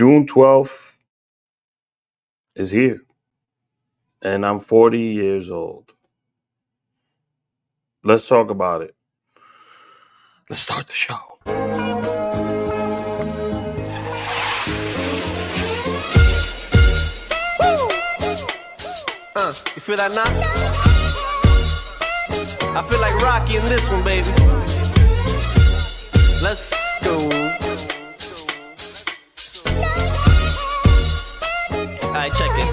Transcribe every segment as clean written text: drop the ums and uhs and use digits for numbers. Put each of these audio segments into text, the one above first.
June 12th is here, and I'm 40 years old. Let's talk about it. Let's start the show. You feel that now? I feel like Rocky in this one, baby. Let's go. Alright, check it.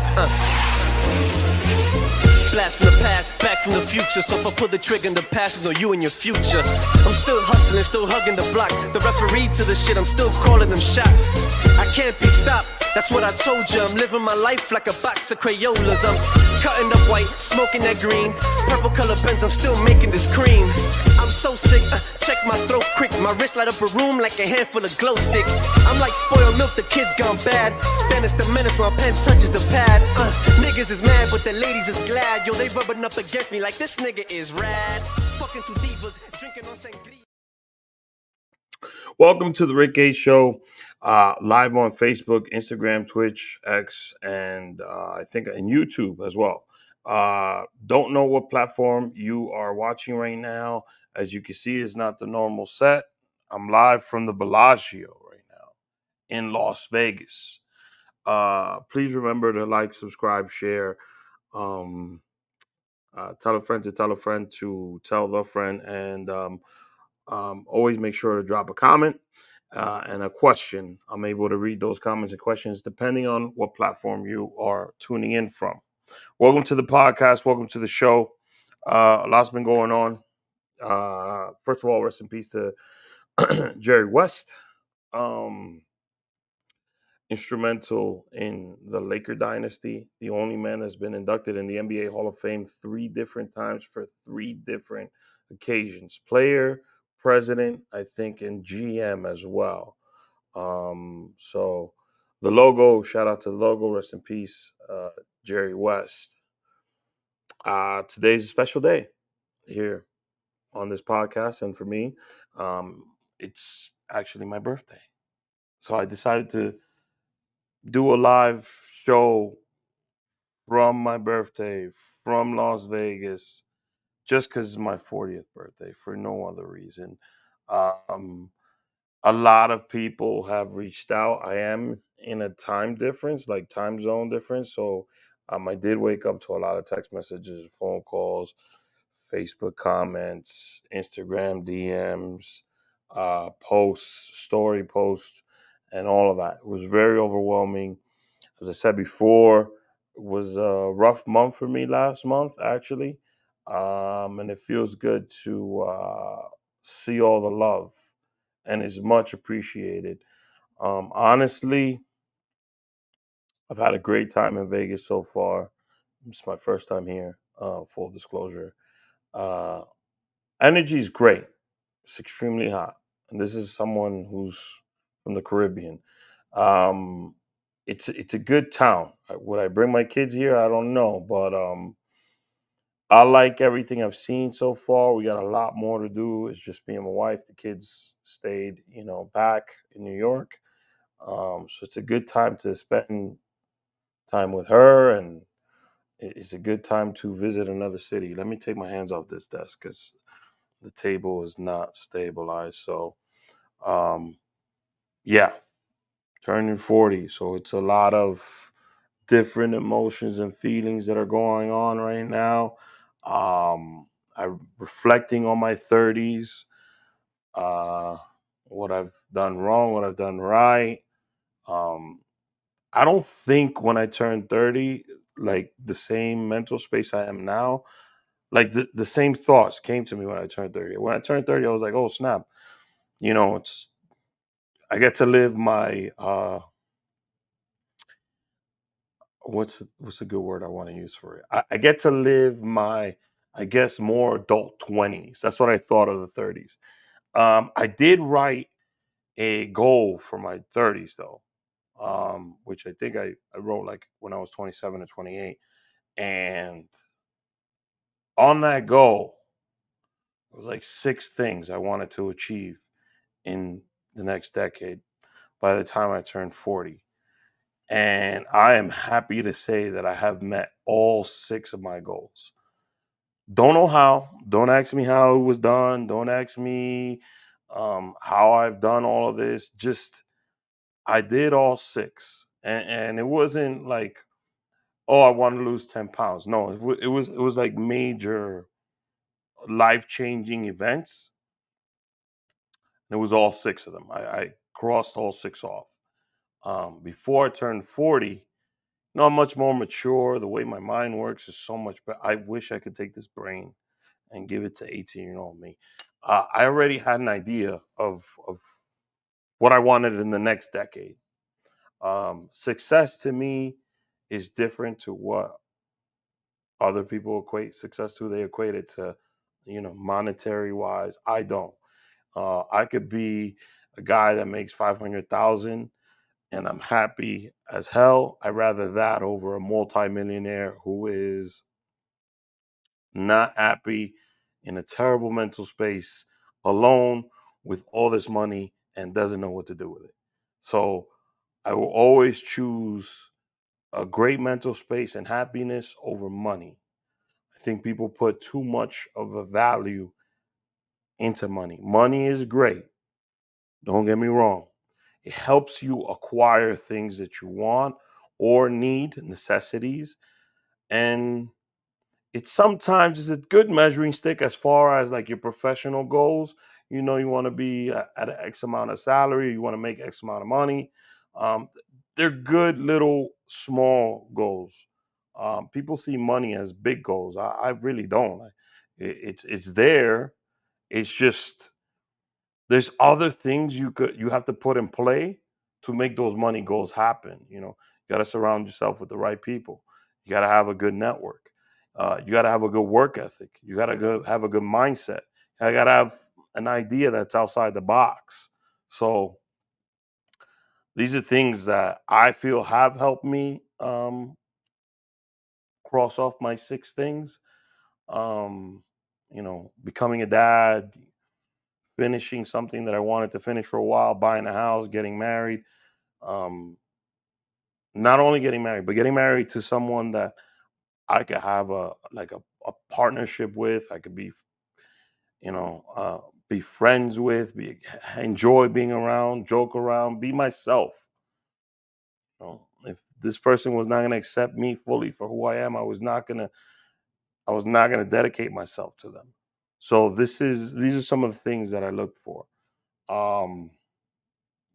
Blast from the past, back from the future. So if I pull the trigger in the past, it's no you and your future. I'm still hustling, still hugging the block. The referee to the shit, I'm still calling them shots. I can't be stopped, that's what I told you. I'm living my life like a box of Crayolas. I'm cutting up white, smoking that green. Purple color pens, I'm still making this cream. I'm so sick, check my throat quick. My wrist light up a room like a handful of glow stick. I'm like spoiled milk, the kids gone bad. Stannis the menace, my pen touches the pad. Niggas is mad, but the ladies is glad. Yo, they rubbing up against me like this nigga is rad. Fucking two divas, drinking on sangria. Welcome to the Rick Gate Show, live on Facebook, Instagram, Twitch, X, and I think in YouTube as well. Don't know what platform you are watching right now. As you can see, it's not the normal set. I'm live from the Bellagio right now in Las Vegas. Please remember to like, subscribe, share. Tell a friend to tell a friend to tell the friend, and always make sure to drop a comment and a question. I'm able to read those comments and questions depending on what platform you are tuning in from. Welcome to the podcast. Welcome to the show. A lot's been going on. First of all, rest in peace to Jerry West. Instrumental in the Laker dynasty, the only man that's been inducted in the NBA Hall of Fame 3 different times for 3 different occasions. Player, president, I think, and GM as well. So the logo, shout out to the logo, rest in peace, Jerry West. Today's a special day here on this podcast, and for me, it's actually my birthday. So I decided to do a live show from my birthday from Las Vegas just because it's my 40th birthday for no other reason. Um, a lot of people have reached out. I am in a time difference, like time zone difference. So I did wake up to a lot of text messages, phone calls, Facebook comments, Instagram DMs, posts, story posts, and all of that. It was very overwhelming. As I said before, it was a rough month for me last month, actually. And it feels good to see all the love, and it's much appreciated. Honestly, I've had a great time in Vegas so far. It's my first time here, full disclosure. Uh, Energy is great. It's extremely hot. And this is someone who's from the Caribbean. Um, it's a good town. Would I bring my kids here? I don't know, but I like everything I've seen so far. We got a lot more to do. It's just me and my wife. The kids stayed, back in New York. So it's a good time to spend time with her, and it's a good time to visit another city. Let me take my hands off this desk because the table is not stabilized. So, um, yeah, turning 40. So it's a lot of different emotions and feelings that are going on right now. I'm reflecting on my 30s, uh, what I've done wrong, what I've done right. Um, I don't think when I turned 30, like the same mental space I am now, like the same thoughts came to me when I turned 30. When I turned 30, I was like, oh snap, it's I get to live my what's a good word I want to use for it? I get to live my, I guess, more adult 20s. That's what I thought of the 30s. I did write a goal for my 30s though, which I think I wrote like when I was 27 or 28. And on that goal, it was like 6 things I wanted to achieve in the next decade by the time I turned 40. And I am happy to say that I have met all 6 of my goals. Don't know how. Don't ask me how it was done. Don't ask me how I've done all of this. Just I did all 6, and it wasn't like, oh, I want to lose 10 pounds. No, it was like major life changing events. It was all 6 of them. I crossed all 6 off. Before I turned 40, no, I'm much more mature. The way my mind works is so much better. I wish I could take this brain and give it to 18-year-old me. I already had an idea of what I wanted in the next decade. Success to me is different to what other people equate success to. They equate it to, monetary wise. I don't. I could be a guy that makes 500,000 and I'm happy as hell. I'd rather that over a multimillionaire who is not happy, in a terrible mental space, alone with all this money and doesn't know what to do with it. So I will always choose a great mental space and happiness over money. I think people put too much of a value into money. Money is great. Don't get me wrong. It helps you acquire things that you want or need, necessities. And it sometimes is a good measuring stick as far as like your professional goals. You want to be at an X amount of salary, you want to make X amount of money. Um, they're good little small goals. People see money as big goals. I really don't. It's there. It's just there's other things you have to put in play to make those money goals happen. You got to surround yourself with the right people. You got to have a good network. You got to have a good work ethic. You got to have a good mindset. I got to have an idea that's outside the box. So these are things that I feel have helped me cross off my 6 things. Um, becoming a dad, finishing something that I wanted to finish for a while, buying a house, getting married. Um, Not only getting married, but getting married to someone that I could have a partnership with. I could be friends with, enjoy being around, joke around, be myself. If this person was not going to accept me fully for who I am, I was not gonna dedicate myself to them. So these are some of the things that I look for. Um,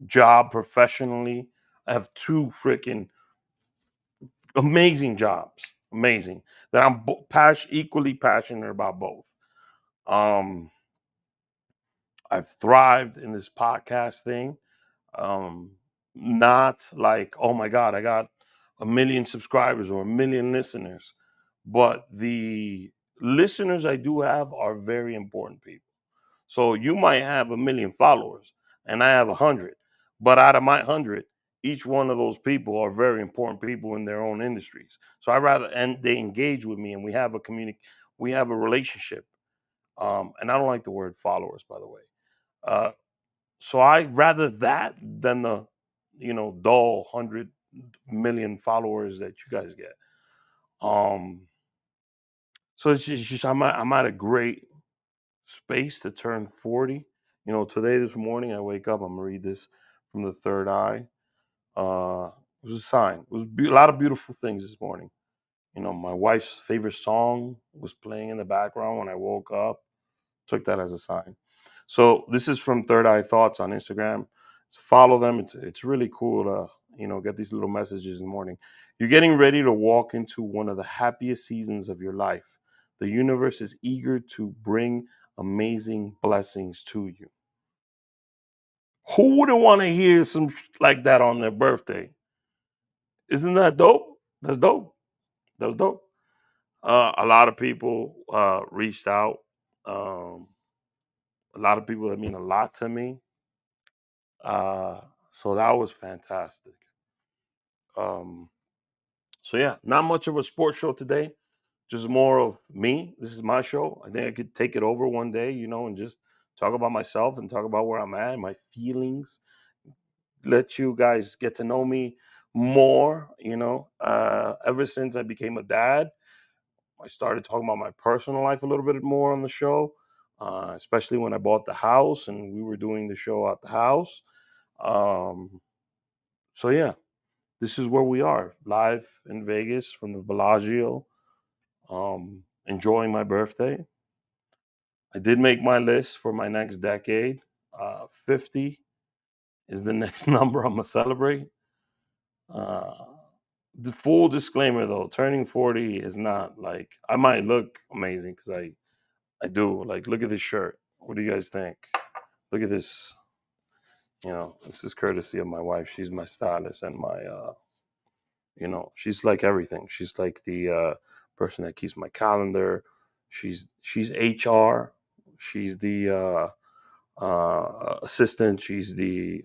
Job professionally, I have 2 freaking amazing jobs, amazing, that I'm equally passionate about both. Um, I've thrived in this podcast thing. Um, Not like, oh my God, I got a million subscribers or a million listeners, but the listeners I do have are very important people. So you might have a million followers and I have 100, but out of my 100, each one of those people are very important people in their own industries. So I rather, and they engage with me and we have a relationship. And I don't like the word followers, by the way. Uh, so I rather that than the, dull 100 million followers that you guys get. Um, so it's just I'm at a great space to turn 40. Today, this morning, I wake up, I'm gonna read this from the third eye. It was a sign. It was a lot of beautiful things this morning. My wife's favorite song was playing in the background when I woke up. Took that as a sign. So this is from Third Eye Thoughts on Instagram. Follow them. It's really cool to get these little messages in the morning. You're getting ready to walk into one of the happiest seasons of your life. The universe is eager to bring amazing blessings to you. Who wouldn't want to hear some like that on their birthday? Isn't that dope? That's dope. That was dope. A lot of people reached out. Um, a lot of people that mean a lot to me. Uh, so that was fantastic. Um, so yeah, not much of a sports show today. Just more of me. This is my show. I think I could take it over one day, and just talk about myself and talk about where I'm at, my feelings. Let you guys get to know me more. Ever since I became a dad, I started talking about my personal life a little bit more on the show, especially when I bought the house and we were doing the show at the house. Um, so yeah, this is where we are, live in Vegas from the Bellagio, enjoying my birthday. I did make my list for my next decade. 50 is the next number I'm gonna celebrate. Uh, the full disclaimer though, turning 40 is not like I might look amazing because I do. Like, look at this shirt. What do you guys think? Look at this. This is courtesy of my wife. She's my stylist and she's like everything. She's like the person that keeps my calendar. She's HR. She's the assistant. She's the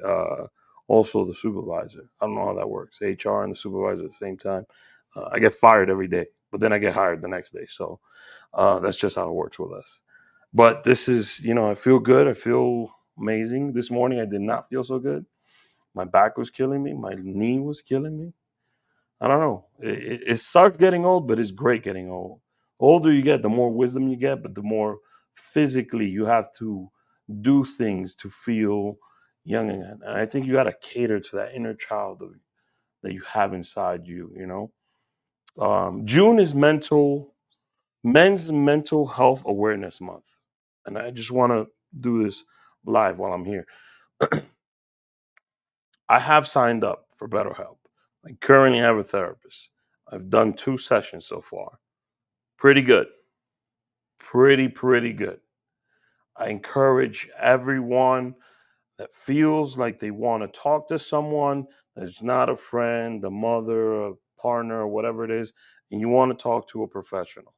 also the supervisor. I don't know how that works. HR and the supervisor at the same time. I get fired every day, but then I get hired the next day. So that's just how it works with us. But this is, I feel good. I feel amazing. This morning I did not feel so good. My back was killing me. My knee was killing me. I don't know. It sucks getting old, but it's great getting old. Older you get, the more wisdom you get, but the more physically you have to do things to feel young again. And I think you got to cater to that inner child that you have inside you. June is Men's Mental Health Awareness Month, and I just want to do this live while I'm here. I have signed up for BetterHelp. I currently have a therapist. I've done 2 sessions so far. Pretty good. Pretty good. I encourage everyone that feels like they want to talk to someone that's not a friend, a mother, a partner, or whatever it is, and you want to talk to a professional.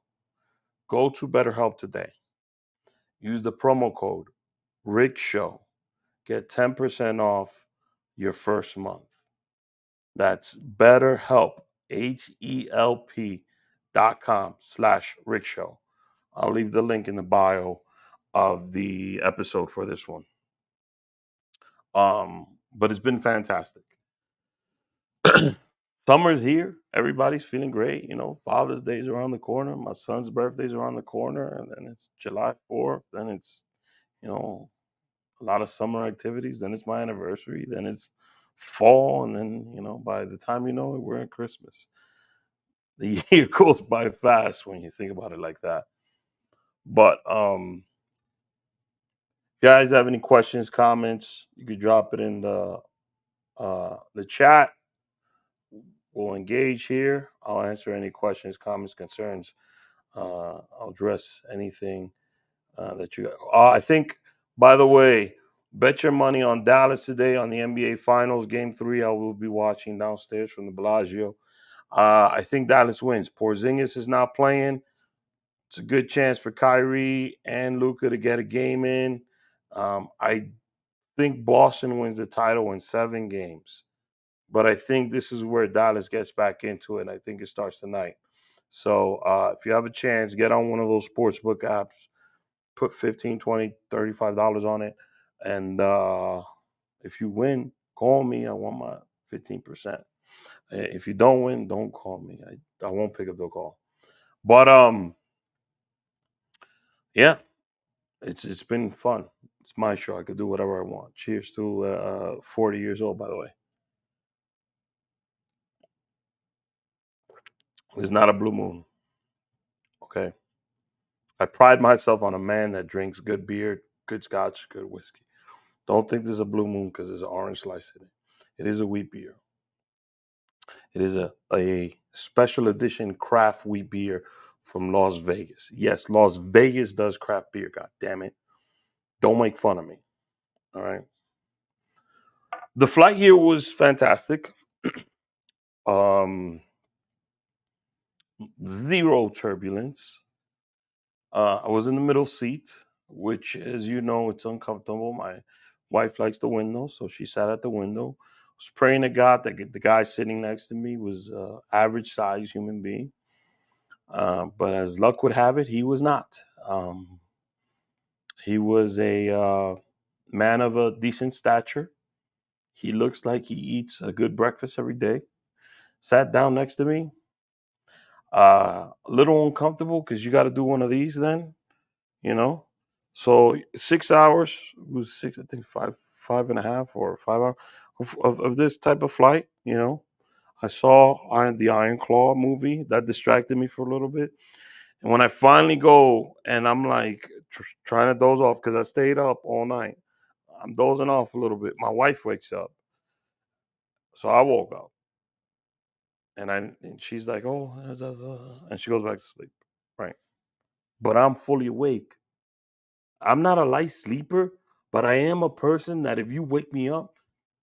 Go to BetterHelp today. Use the promo code Rick Show. Get 10% off your first month. That's BetterHelp, HELP.com/Rick Show. I'll leave the link in the bio of the episode for this one. But it's been fantastic. Summer's here. Everybody's feeling great. Father's Day's around the corner. My son's birthday's around the corner. And then it's July 4th. Then it's, you know, a lot of summer activities. Then it's my anniversary. Then it's fall. And then, by the time you know it, we're at Christmas. The year goes by fast when you think about it like that. But if you guys have any questions, comments, you could drop it in the chat. We'll engage here. I'll answer any questions, comments, concerns. I'll address anything that you got. I think, by the way, bet your money on Dallas today on the NBA Finals Game 3. I will be watching downstairs from the Bellagio. I think Dallas wins. Porzingis is not playing. It's a good chance for Kyrie and Luka to get a game in. I think Boston wins the title in 7 games. But I think this is where Dallas gets back into it. And I think it starts tonight. So if you have a chance, get on one of those sportsbook apps, put 15, 20, $35 on it. And if you win, call me. I want my 15%. If you don't win, don't call me. I won't pick up the call. But yeah, it's been fun. It's my show. I could do whatever I want. Cheers to 40 years old, by the way. It's not a blue moon. Okay. I pride myself on a man that drinks good beer, good scotch, good whiskey. Don't think this is a blue moon because there's an orange slice in it. It is a wheat beer. It is a special edition craft wheat beer from Las Vegas. Yes, Las Vegas does craft beer. God damn it. Don't make fun of me. All right. The flight here was fantastic. um, Zero turbulence. I was in the middle seat, which, as you know, it's uncomfortable. My wife likes the window, so she sat at the window. I was praying to God that the guy sitting next to me was average size human being. But as luck would have it, he was not. He was a man of a decent stature. He looks like he eats a good breakfast every day. sat down next to me. A little uncomfortable because you got to do one of these then, you know. So 6 hours was six, I think five and a half or 5 hours of this type of flight, you know. I saw the Iron Claw movie that distracted me for a little bit. And when I finally go and I'm like trying to doze off because I stayed up all night, I'm dozing off a little bit. My wife wakes up. So I woke up and she's like, oh, and she goes back to sleep. Right. But I'm fully awake. I'm not a light sleeper, but I am a person that if you wake me up,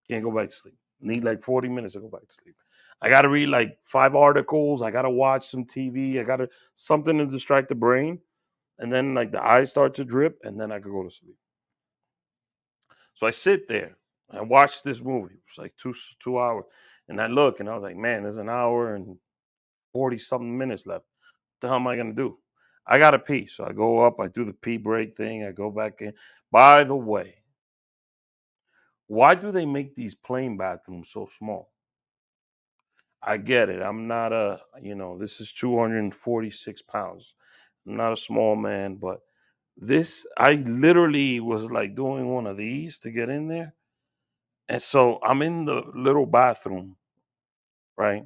can't go back to sleep. Need like 40 minutes to go back to sleep. I gotta read like 5 articles. I gotta watch some TV. I gotta something to distract the brain. And then like the eyes start to drip, and then I could go to sleep. So I sit there. I watch this movie. It's like 2 hours. And I look and I was like, man, there's an hour and 40 something minutes left. What the hell am I gonna do? I gotta pee. So I go up, I do the pee break thing, I go back in. By the way, why do they make these plane bathrooms so small? I get it. I'm not this is 246 pounds. I'm not a small man, but I literally was like doing one of these to get in there. And so I'm in the little bathroom, right?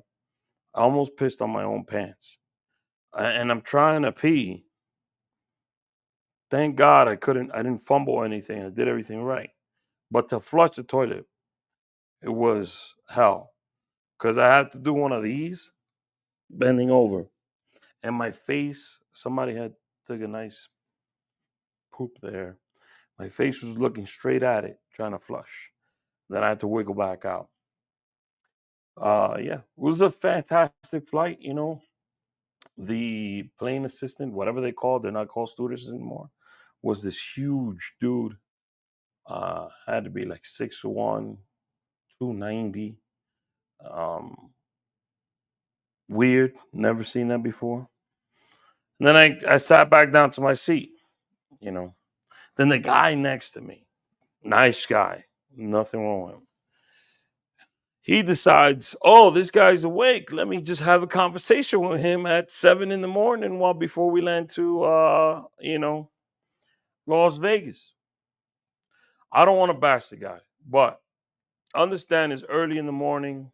I almost pissed on my own pants. And I'm trying to pee. Thank God I didn't fumble anything. I did everything right. But to flush the toilet, it was hell. Because I had to do one of these, bending over. And my face, somebody had took a nice poop there. My face was looking straight at it, trying to flush. Then I had to wiggle back out. Yeah, it was a fantastic flight. The plane assistant, whatever they called, they're not called stewardesses anymore, was this huge dude. Had to be like 6'1", 290. Um, Weird, never seen that before. And then I sat back down to my seat, you know. Then the guy next to me, nice guy, nothing wrong with him. He decides, oh, this guy's awake. Let me just have a conversation with him at 7 in the morning while before we land to Las Vegas. I don't want to bash the guy, but understand it's early in the morning.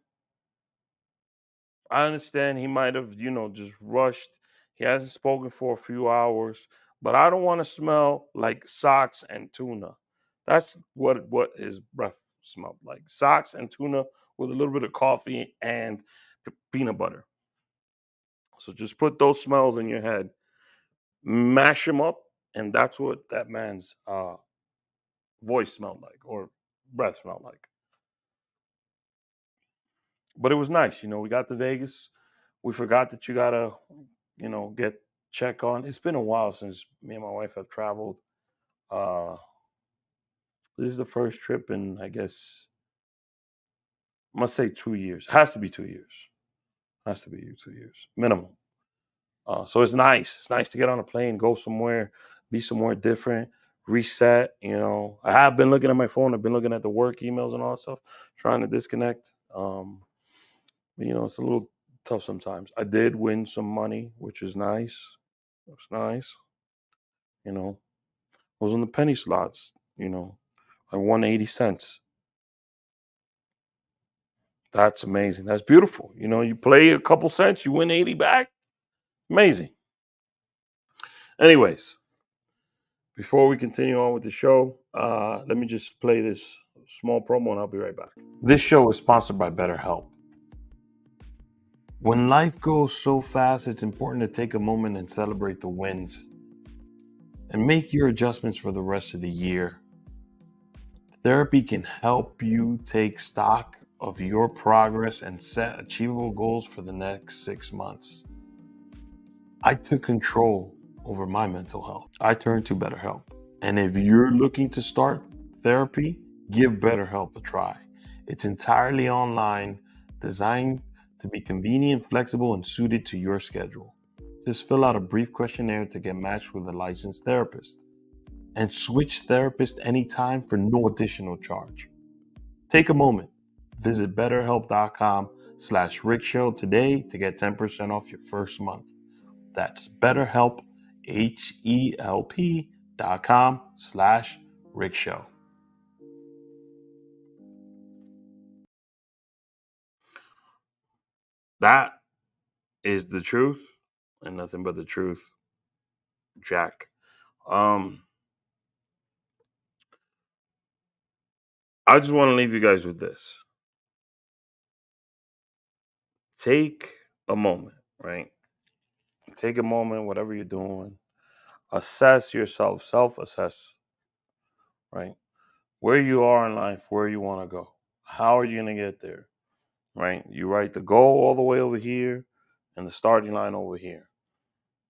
I understand he might have, just rushed. He hasn't spoken for a few hours, but I don't want to smell like socks and tuna. That's what his breath smelled like. Socks and tuna with a little bit of coffee and peanut butter. So just put those smells in your head, mash them up, and that's what that man's voice smelled like or breath smelled like. But it was nice. We got to Vegas. We forgot that you gotta, get check on. It's been a while since me and my wife have traveled. Uh, this is the first trip in, I guess, I must say 2 years. Has to be 2 years. Has to be 2 years minimum. So it's nice. It's nice to get on a plane, go somewhere, be somewhere different, reset. I have been looking at my phone. I've been looking at the work emails and all that stuff, trying to disconnect. It's a little tough sometimes. I did win some money, which is nice. It's nice. I was on the penny slots. I won 80 cents. That's amazing. That's beautiful. You play a couple cents, you win 80 back. Amazing. Anyways, before we continue on with the show, let me just play this small promo and I'll be right back. This show is sponsored by BetterHelp. When life goes so fast, it's important to take a moment and celebrate the wins and make your adjustments for the rest of the year. Therapy can help you take stock of your progress and set achievable goals for the next 6 months. I took control over my mental health. I turned to BetterHelp. And if you're looking to start therapy, give BetterHelp a try. It's entirely online, designed to be convenient, flexible, and suited to your schedule. Just fill out a brief questionnaire to get matched with a licensed therapist. And switch therapist anytime for no additional charge. Take a moment. Visit betterhelp.com BetterHelp.com/RickShow today to get 10% off your first month. That's BetterHelp, HELP.com/RickShow. That is the truth and nothing but the truth, Jack. I just want to leave you guys with this. Take a moment, right? Take a moment, whatever you're doing. Assess yourself, self-assess, right? Where you are in life, where you want to go. How are you going to get there, right? You write the goal all the way over here and the starting line over here.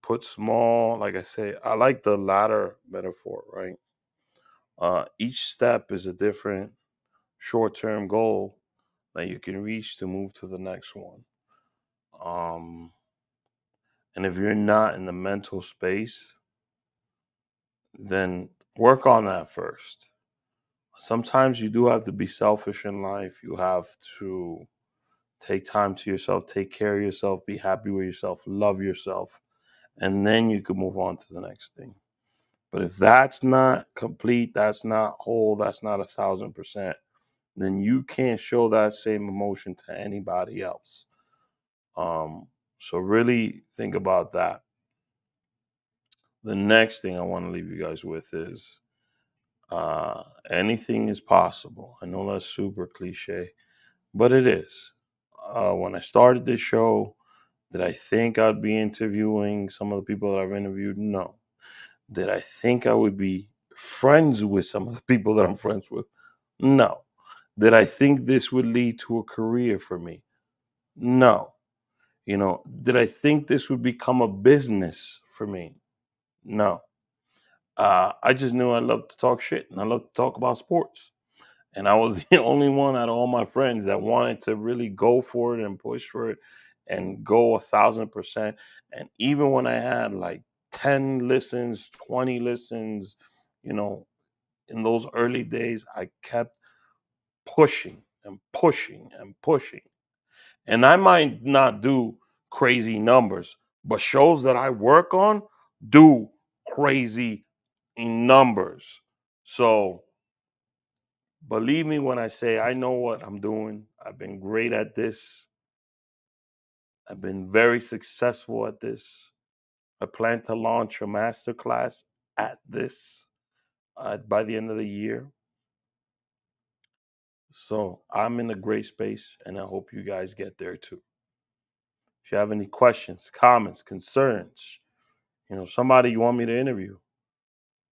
Put small, like I say, I like the ladder metaphor, right? Each step is a different short-term goal that you can reach to move to the next one. And if you're not in the mental space, then work on that first. Sometimes you do have to be selfish in life. You have to take time to yourself, take care of yourself, be happy with yourself, love yourself, and then you can move on to the next thing. But if that's not complete, that's not whole, that's not 1,000%, then you can't show that same emotion to anybody else. So really think about that. The next thing I want to leave you guys with is anything is possible. I know that's super cliche, but it is. When I started this show, did I think I'd be interviewing some of the people that I've interviewed? No. Did I think I would be friends with some of the people that I'm friends with? No. Did I think this would lead to a career for me? No. Did I think this would become a business for me? No. I just knew I loved to talk shit and I loved to talk about sports. And I was the only one out of all my friends that wanted to really go for it and push for it and go 1,000%. And even when I had like 10 listens, 20 listens, in those early days, I kept pushing and pushing and pushing. And I might not do crazy numbers, but shows that I work on do crazy numbers. So believe me when I say I know what I'm doing. I've been great at this. I've been very successful at this. I plan to launch a masterclass at this by the end of the year. So I'm in a great space, and I hope you guys get there too. If you have any questions, comments, concerns, somebody you want me to interview,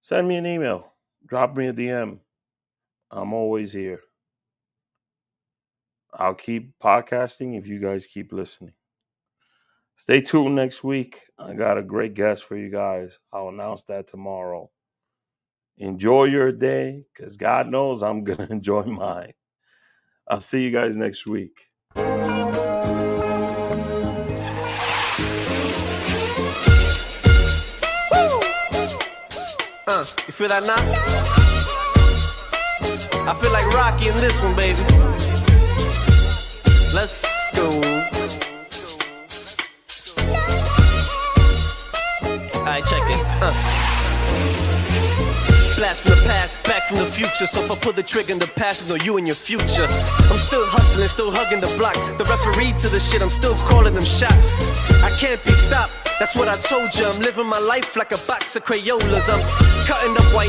send me an email, drop me a DM. I'm always here. I'll keep podcasting if you guys keep listening. Stay tuned next week. I got a great guest for you guys. I'll announce that tomorrow. Enjoy your day, because God knows I'm going to enjoy mine. I'll see you guys next week. You feel that now? I feel like Rocky in this one, baby. Let's go. Alright, check it. Blast from the past, back from the future. So if I pull the trigger in the past, it's no you and your future. I'm still hustling, still hugging the block. The referee to the shit, I'm still calling them shots. I can't be stopped, that's what I told you. I'm living my life like a box of Crayolas. I'm cutting up white